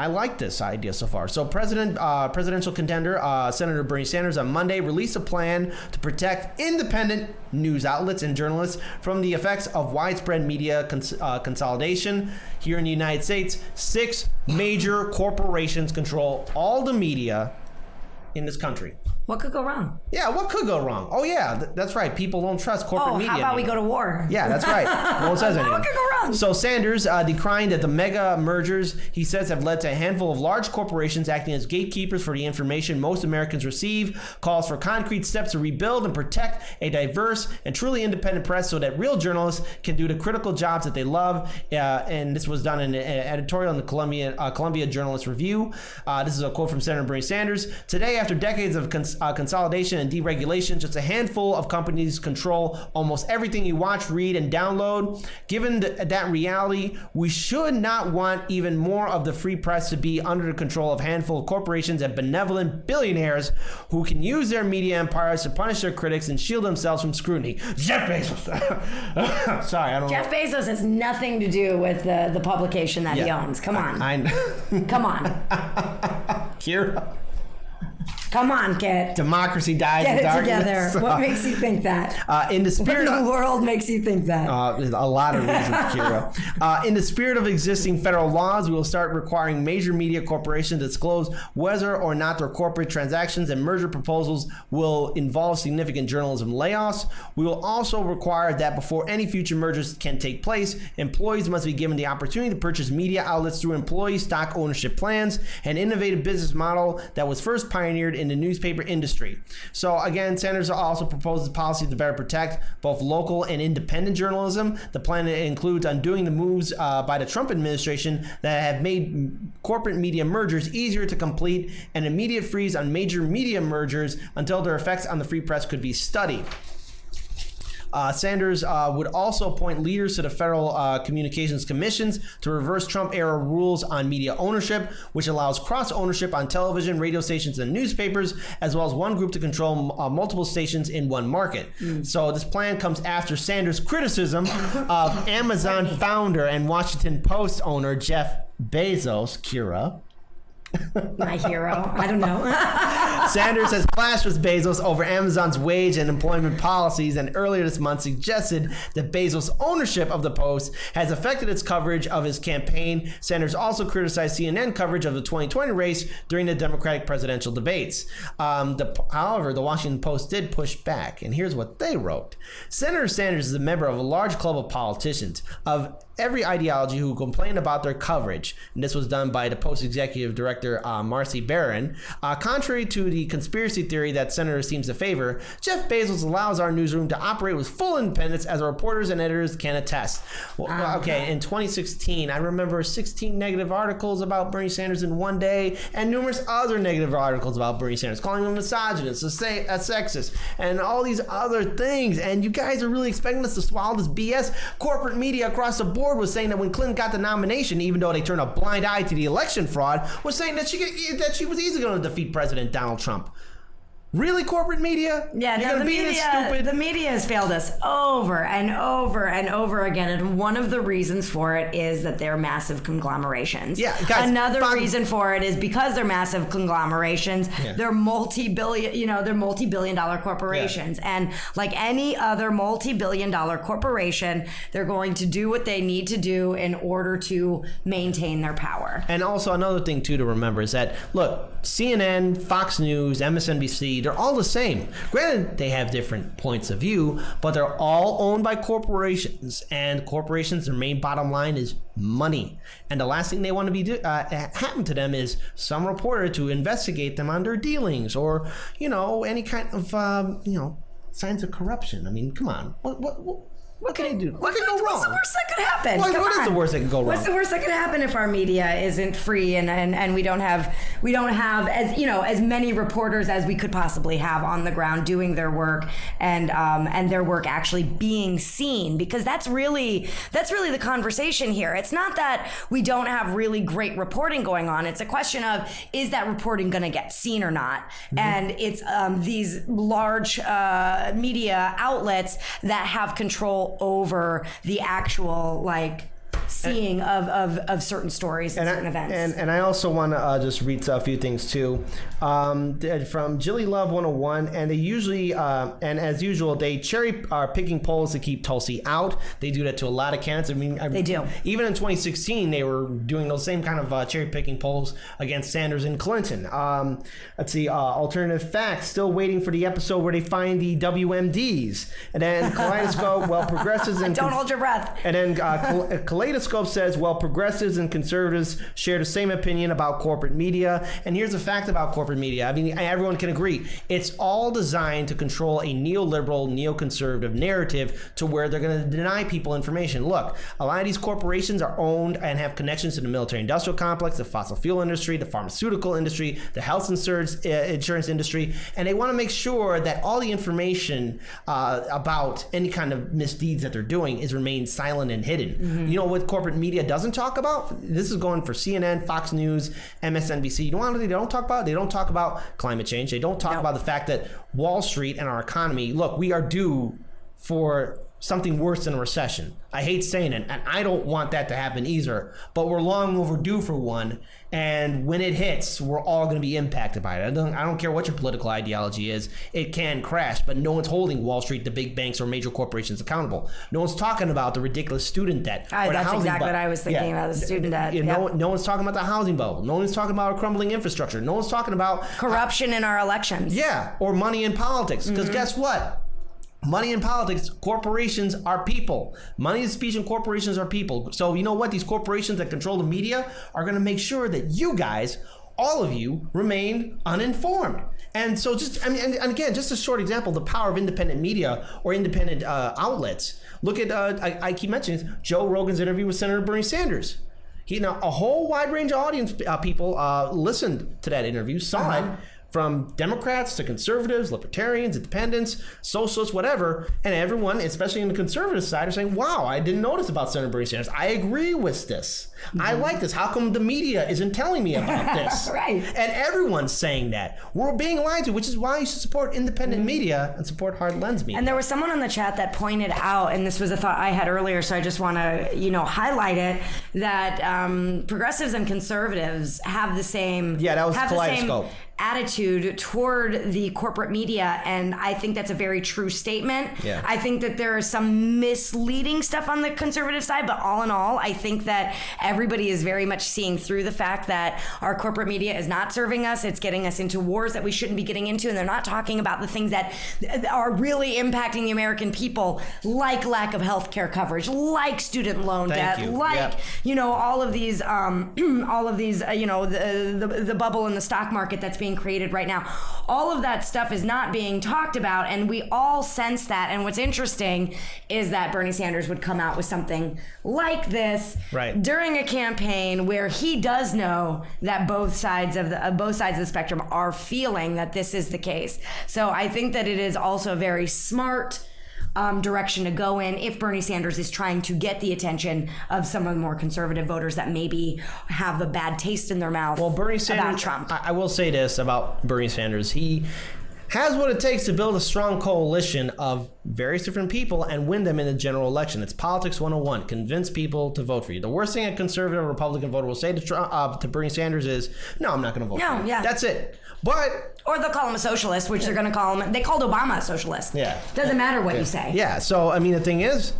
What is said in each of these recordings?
I like this idea so far. So presidential contender Senator Bernie Sanders on Monday released a plan to protect independent news outlets and journalists from the effects of widespread media consolidation. Here in the United States, 6 major corporations control all the media in this country. What could go wrong? Yeah, what could go wrong? Oh, yeah, that's right. People don't trust corporate media. How about anymore. we go to war? Yeah, that's right. No one says anything. What could go wrong? So Sanders decrying that the mega mergers, he says, have led to a handful of large corporations acting as gatekeepers for the information most Americans receive, calls for concrete steps to rebuild and protect a diverse and truly independent press so that real journalists can do the critical jobs that they love. And this was done in an editorial in the Columbia Journalist Review. This is a quote from Senator Bernie Sanders. Today, after decades of consolidation and deregulation, just a handful of companies control almost everything you watch, read, and download. Given that reality, we should not want even more of the free press to be under the control of a handful of corporations and benevolent billionaires who can use their media empires to punish their critics and shield themselves from scrutiny. Jeff Bezos. Sorry, I don't know. Jeff Bezos has nothing to do with the publication that he owns. Come on. Come on. Kira. Come on, kid. Democracy dies in darkness. darkness. Get it together. What makes you think that? In the spirit what in the world makes you think that? A lot of reasons, Kira. In the spirit of existing federal laws, we will start requiring major media corporations to disclose whether or not their corporate transactions and merger proposals will involve significant journalism layoffs. We will also require that before any future mergers can take place, employees must be given the opportunity to purchase media outlets through employee stock ownership plans, an innovative business model that was first pioneered in the newspaper industry. So again, Sanders also proposes policy to better protect both local and independent journalism. The plan includes undoing the moves by the Trump administration that have made corporate media mergers easier to complete, and immediate freeze on major media mergers until their effects on the free press could be studied. Sanders would also appoint leaders to the Federal Communications Commissions to reverse Trump-era rules on media ownership, which allows cross-ownership on television, radio stations, and newspapers, as well as one group to control multiple stations in one market. So this plan comes after Sanders' criticism of Amazon founder and Washington Post owner Jeff Bezos, Kira. My hero. I don't know. Sanders has clashed with Bezos over Amazon's wage and employment policies, and earlier this month suggested that Bezos' ownership of the Post has affected its coverage of his campaign. Sanders also criticized CNN coverage of the 2020 race during the Democratic presidential debates. However, the Washington Post did push back, and here's what they wrote. Senator Sanders is a member of a large club of politicians of every ideology who complain about their coverage. And this was done by the Post executive director, Marcy Barron. Contrary to the conspiracy theory that Senator seems to favor, Jeff Bezos allows our newsroom to operate with full independence, as our reporters and editors can attest. Well, okay, in 2016, I remember 16 negative articles about Bernie Sanders in one day, and numerous other negative articles about Bernie Sanders, calling him misogynist, a sexist, and all these other things. And you guys are really expecting us to swallow this BS? Corporate media across the board was saying that when Clinton got the nomination, even though they turned a blind eye to the election fraud, was saying that she was easily going to defeat President Donald Trump. Really, corporate media? Yeah, no, the media has failed us over and over and over again, and one of the reasons for it is that they're massive conglomerations. Yeah, guys, another reason for it is because they're massive conglomerations. Yeah. They're multi-billion-dollar corporations, and like any other multi-billion-dollar corporation, they're going to do what they need to do in order to maintain their power. And also another thing too to remember is that, look, CNN, Fox News, MSNBC, they're all the same. Granted, they have different points of view, but they're all owned by corporations, and corporations, their main bottom line is money. And the last thing they want to be happen to them is some reporter to investigate them on their dealings, or any kind of signs of corruption. I mean, come on, what can they do? What can go wrong? What's the worst that could happen? What is the worst that can go wrong? What's the worst that could happen if our media isn't free and we don't have as many reporters as we could possibly have on the ground doing their work and their work actually being seen? Because that's really the conversation here. It's not that we don't have really great reporting going on. It's a question of, is that reporting going to get seen or not? Mm-hmm. And it's these large media outlets that have control over the actual seeing of certain stories and certain events. And I also want to just read a few things too, from Jilly Love 101, and they usually and as usual they cherry are picking polls to keep Tulsi out. They do that to a lot of candidates. I mean, they do. Even in 2016, they were doing those same kind of cherry picking polls against Sanders and Clinton. Let's see, alternative facts. Still waiting for the episode where they find the WMDs, and then Kaleidoscope. Well, progressives and don't hold your breath. And then Kaleidoscope says, well, progressives and conservatives share the same opinion about corporate media. And here's the fact about corporate media. I mean, everyone can agree. It's all designed to control a neoliberal, neoconservative narrative to where they're going to deny people information. Look, a lot of these corporations are owned and have connections to the military-industrial complex, the fossil fuel industry, the pharmaceutical industry, the health insurance industry, and they want to make sure that all the information about any kind of misdeeds that they're doing is remained silent and hidden. Mm-hmm. You know what corporate media doesn't talk about? This is going for CNN, Fox News, MSNBC. You know what they don't talk about? They don't talk about climate change. They don't talk about the fact that Wall Street and our economy, look, we are due for something worse than a recession. I hate saying it, and I don't want that to happen either, but we're long overdue for one, and when it hits, we're all going to be impacted by it. I don't care what your political ideology is, it can crash, but no one's holding Wall Street, the big banks, or major corporations accountable. No one's talking about the ridiculous student debt. That's exactly what I was thinking about, the student debt. No one's talking about the housing bubble. No one's talking about our crumbling infrastructure. No one's talking about corruption in our elections. Yeah, or money in politics, because guess what? Money in politics, corporations are people. Money in speech and corporations are people. So you know what? These corporations that control the media are going to make sure that you guys, all of you, remain uninformed. And so and again, just a short example, the power of independent media or independent outlets. Look at, I keep mentioning Joe Rogan's interview with Senator Bernie Sanders. A whole wide range of audience people listened to that interview, saw it, from Democrats to conservatives, libertarians, independents, socialists, whatever, and everyone, especially in the conservative side, are saying, wow, I didn't notice about Senator Bernie Sanders. I agree with this. I like this. How come the media isn't telling me about this? Right. And everyone's saying that. We're being lied to, which is why you should support independent media and support hard lens media. And there was someone on the chat that pointed out, and this was a thought I had earlier, so I just want to, highlight it, that progressives and conservatives have the same... Yeah, that was Kaleidoscope. Attitude toward the corporate media, and I think that's a very true statement. Yeah. I think that there is some misleading stuff on the conservative side, but all in all, I think that everybody is very much seeing through the fact that our corporate media is not serving us. It's getting us into wars that we shouldn't be getting into, and they're not talking about the things that are really impacting the American people, like lack of health care coverage, like student loan debt, like all of these the bubble in the stock market that's being created right now. All of that stuff is not being talked about, and we all sense that. And what's interesting is that Bernie Sanders would come out with something like this during a campaign where he does know that both sides of the spectrum are feeling that this is the case. So I think that it is also a very smart direction to go in if Bernie Sanders is trying to get the attention of some of the more conservative voters that maybe have a bad taste in their mouth about Trump. I will say this about Bernie Sanders. He has what it takes to build a strong coalition of various different people and win them in the general election. It's politics 101. Convince people to vote for you. The worst thing a conservative or Republican voter will say to Bernie Sanders is, no, I'm not going to vote for you. Yeah. That's it. Or they'll call him a socialist, which they're going to call him. They called Obama a socialist. Yeah. Doesn't matter what you say. Yeah. So, I mean, the thing is,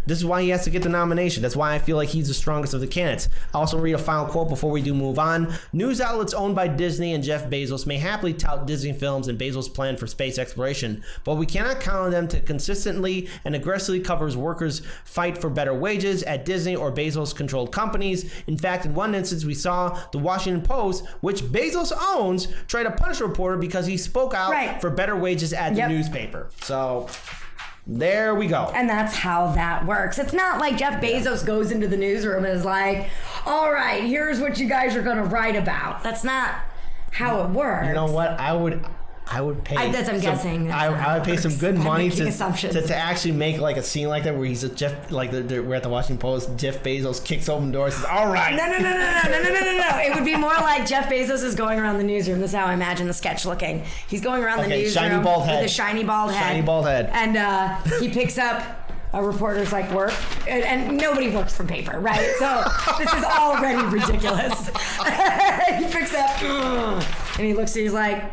this is why he has to get the nomination. That's why I feel like he's the strongest of the candidates. I'll also read a final quote before we do move on. News outlets owned by Disney and Jeff Bezos may happily tout Disney films and Bezos' plan for space exploration, but we cannot count on them to consistently and aggressively cover as workers fight for better wages at Disney or Bezos-controlled companies. In fact, in one instance, we saw the Washington Post, which Bezos owns, try to punish a reporter because he spoke out for better wages at the newspaper. So... there we go. And that's how that works. It's not like Jeff Bezos goes into the newsroom and is like, all right, here's what you guys are going to write about. That's not how it works. You know what? I would pay. I'm guessing. I would pay some good money to actually make like a scene like that where he's we're at the Washington Post. Jeff Bezos kicks open doors. Says, all right. No. It would be more like Jeff Bezos is going around the newsroom. This is how I imagine the sketch looking. He's going around the newsroom shiny bald head. with a shiny bald head. Shiny bald head. And he picks up reporter's like work, and nobody works from paper, right? So this is already ridiculous. He picks up and he looks. He's like,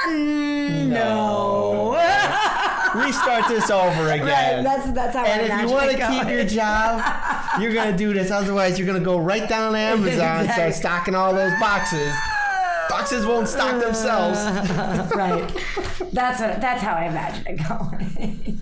no. Restart this over again. Right, that's how. And if you want to keep your job, you're gonna do this. Otherwise, you're gonna go right down to Amazon and start stocking all those boxes. Boxes won't stock themselves. Right. That's how I imagine it going.